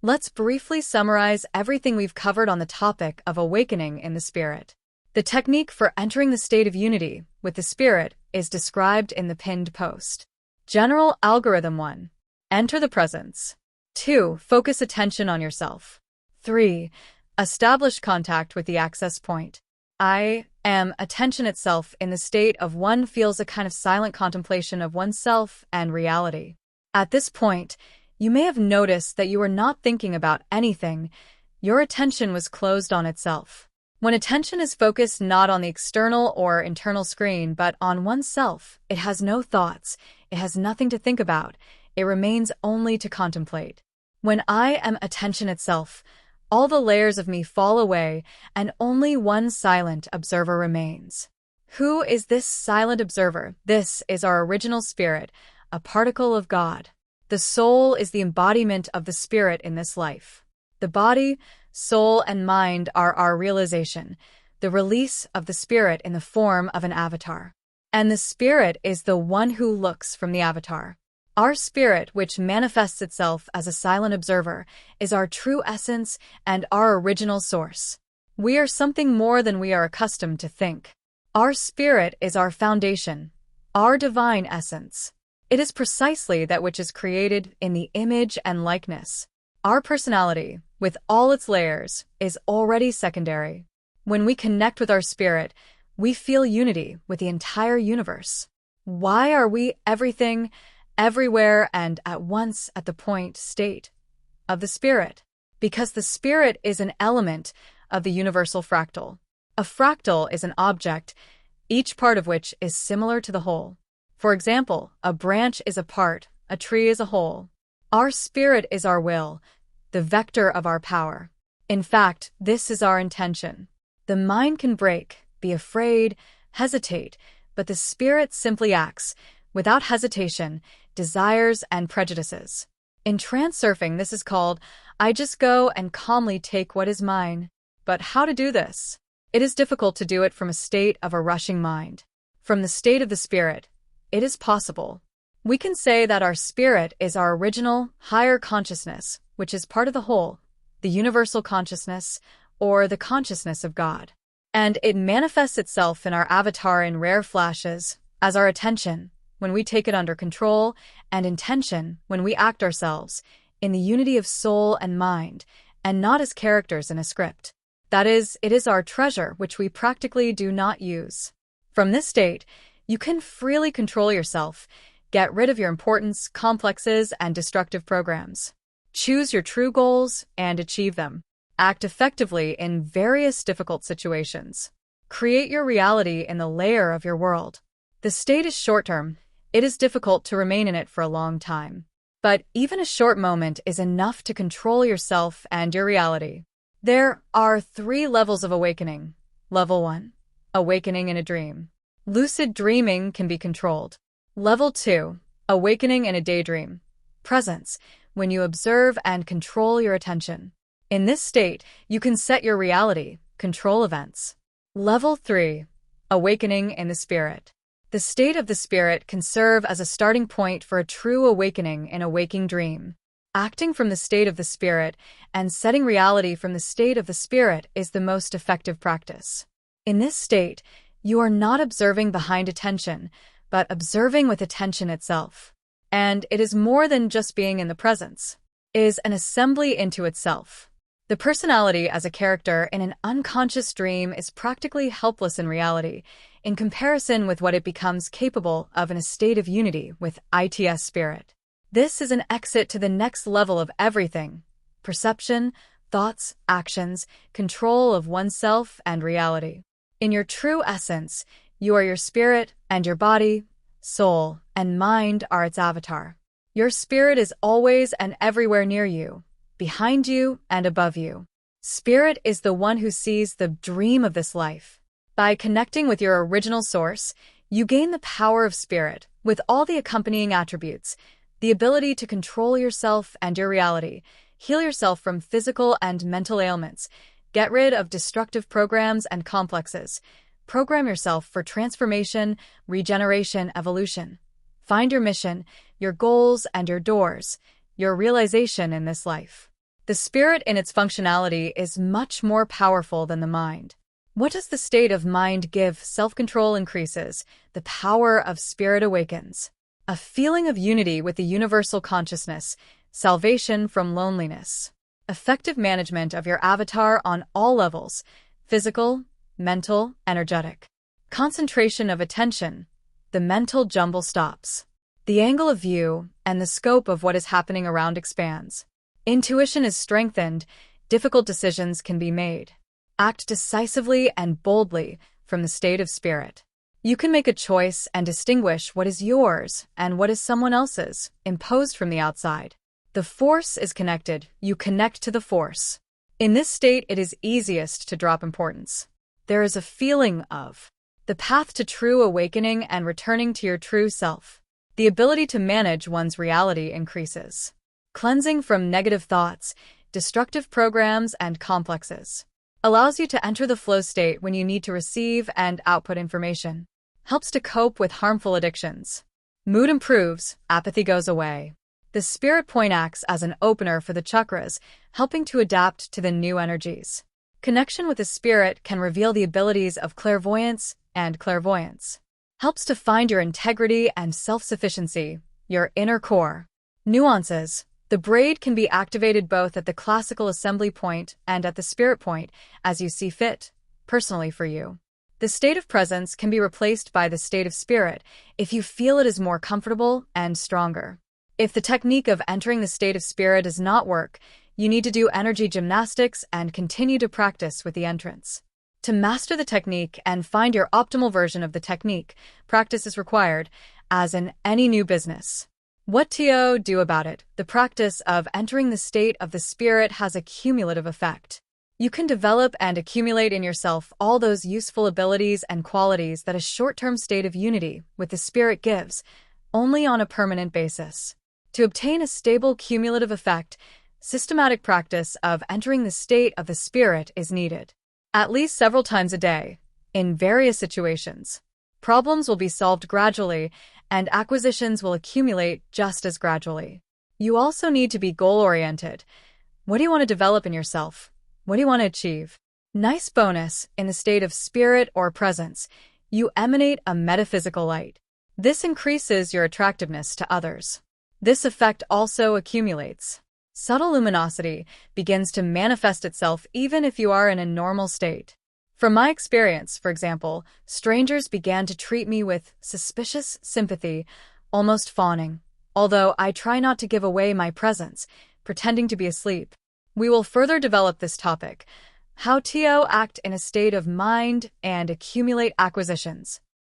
Let's briefly summarize everything we've covered on the topic of awakening in the spirit. The technique for entering the state of unity with the spirit is described in the pinned post. General Algorithm 1. Enter the presence. 2. Focus attention on yourself. 3. Establish contact with the access point. I am attention itself in the state of one feels a kind of silent contemplation of oneself and reality. At this point, you may have noticed that you were not thinking about anything. Your attention was closed on itself. When attention is focused not on the external or internal screen, but on oneself, it has no thoughts, it has nothing to think about, it remains only to contemplate. When I am attention itself, all the layers of me fall away and only one silent observer remains. Who is this silent observer? This is our original spirit, a particle of God. The soul is the embodiment of the spirit in this life. The body, soul, and mind are our realization, the release of the spirit in the form of an avatar. And the spirit is the one who looks from the avatar. Our spirit, which manifests itself as a silent observer, is our true essence and our original source. We are something more than we are accustomed to think. Our spirit is our foundation, our divine essence. It is precisely that which is created in the image and likeness. Our personality, with all its layers, is already secondary. When we connect with our spirit, we feel unity with the entire universe. Why are we everything, everywhere, and at once at the point state of the spirit? Because the spirit is an element of the universal fractal. A fractal is an object, each part of which is similar to the whole. For example, a branch is a part, a tree is a whole. Our spirit is our will, the vector of our power. In fact, this is our intention. The mind can break, be afraid, hesitate, but the spirit simply acts, without hesitation, desires, and prejudices. In transurfing, this is called, I just go and calmly take what is mine. But how to do this? It is difficult to do it from a state of a rushing mind. From the state of the spirit, it is possible. We can say that our spirit is our original, higher consciousness, which is part of the whole, the universal consciousness, or the consciousness of God. And it manifests itself in our avatar in rare flashes, as our attention, when we take it under control, and intention, when we act ourselves, in the unity of soul and mind, and not as characters in a script. That is, it is our treasure which we practically do not use. From this state, you can freely control yourself, get rid of your importance, complexes, and destructive programs. Choose your true goals and achieve them. Act effectively in various difficult situations. Create your reality in the layer of your world. The state is short-term. It is difficult to remain in it for a long time. But even a short moment is enough to control yourself and your reality. There are 3 levels of awakening. Level 1. Awakening in a dream. Lucid dreaming can be controlled. Level 2. Awakening in a daydream. Presence, when you observe and control your attention. In this state, you can set your reality, control events. Level 3. Awakening in the spirit. The state of the spirit can serve as a starting point for a true awakening in a waking dream. Acting from the state of the spirit and setting reality from the state of the spirit is the most effective practice. In this state, you are not observing behind attention, but observing with attention itself. And it is more than just being in the presence. It is an assembly into itself. The personality as a character in an unconscious dream is practically helpless in reality, in comparison with what it becomes capable of in a state of unity with ITS spirit. This is an exit to the next level of everything: perception, thoughts, actions, control of oneself and reality. In your true essence, you are your spirit, and your body, soul, and mind are its avatar. Your spirit is always and everywhere near you, behind you and above you. Spirit is the one who sees the dream of this life. By connecting with your original source, you gain the power of spirit, with all the accompanying attributes, the ability to control yourself and your reality, heal yourself from physical and mental ailments, get rid of destructive programs and complexes, program yourself for transformation, regeneration, evolution. Find your mission, your goals, and your doors, your realization in this life. The spirit in its functionality is much more powerful than the mind. What does the state of mind give? Self-control increases. The power of spirit awakens. A feeling of unity with the universal consciousness. Salvation from loneliness. Effective management of your avatar on all levels. Physical, mental, energetic. Concentration of attention. The mental jumble stops. The angle of view and the scope of what is happening around expands. Intuition is strengthened. Difficult decisions can be made. Act decisively and boldly from the state of spirit. You can make a choice and distinguish what is yours and what is someone else's, imposed from the outside. The force is connected. You connect to the force. In this state, it is easiest to drop importance. There is a feeling of the path to true awakening and returning to your true self. The ability to manage one's reality increases. Cleansing from negative thoughts, destructive programs, and complexes. Allows you to enter the flow state when you need to receive and output information. Helps to cope with harmful addictions. Mood improves, apathy goes away. The spirit point acts as an opener for the chakras, helping to adapt to the new energies. Connection with the spirit can reveal the abilities of clairvoyance and clairvoyance. Helps to find your integrity and self-sufficiency, your inner core. Nuances. The braid can be activated both at the classical assembly point and at the spirit point, as you see fit, personally for you. The state of presence can be replaced by the state of spirit if you feel it is more comfortable and stronger. If the technique of entering the state of spirit does not work, you need to do energy gymnastics and continue to practice with the entrance. To master the technique and find your optimal version of the technique, practice is required, as in any new business. What to do about it? The practice of entering the state of the spirit has a cumulative effect. You can develop and accumulate in yourself all those useful abilities and qualities that a short-term state of unity with the spirit gives, only on a permanent basis. To obtain a stable cumulative effect, systematic practice of entering the state of the spirit is needed. At least several times a day, in various situations. Problems will be solved gradually, and acquisitions will accumulate just as gradually. You also need to be goal-oriented. What do you want to develop in yourself? What do you want to achieve? Nice bonus, in the state of spirit or presence, you emanate a metaphysical light. This increases your attractiveness to others. This effect also accumulates. Subtle luminosity begins to manifest itself even if you are in a normal state. From my experience, for example, strangers began to treat me with suspicious sympathy, almost fawning, although I try not to give away my presence, pretending to be asleep. We will further develop this topic, how to act in a state of mind and accumulate acquisitions.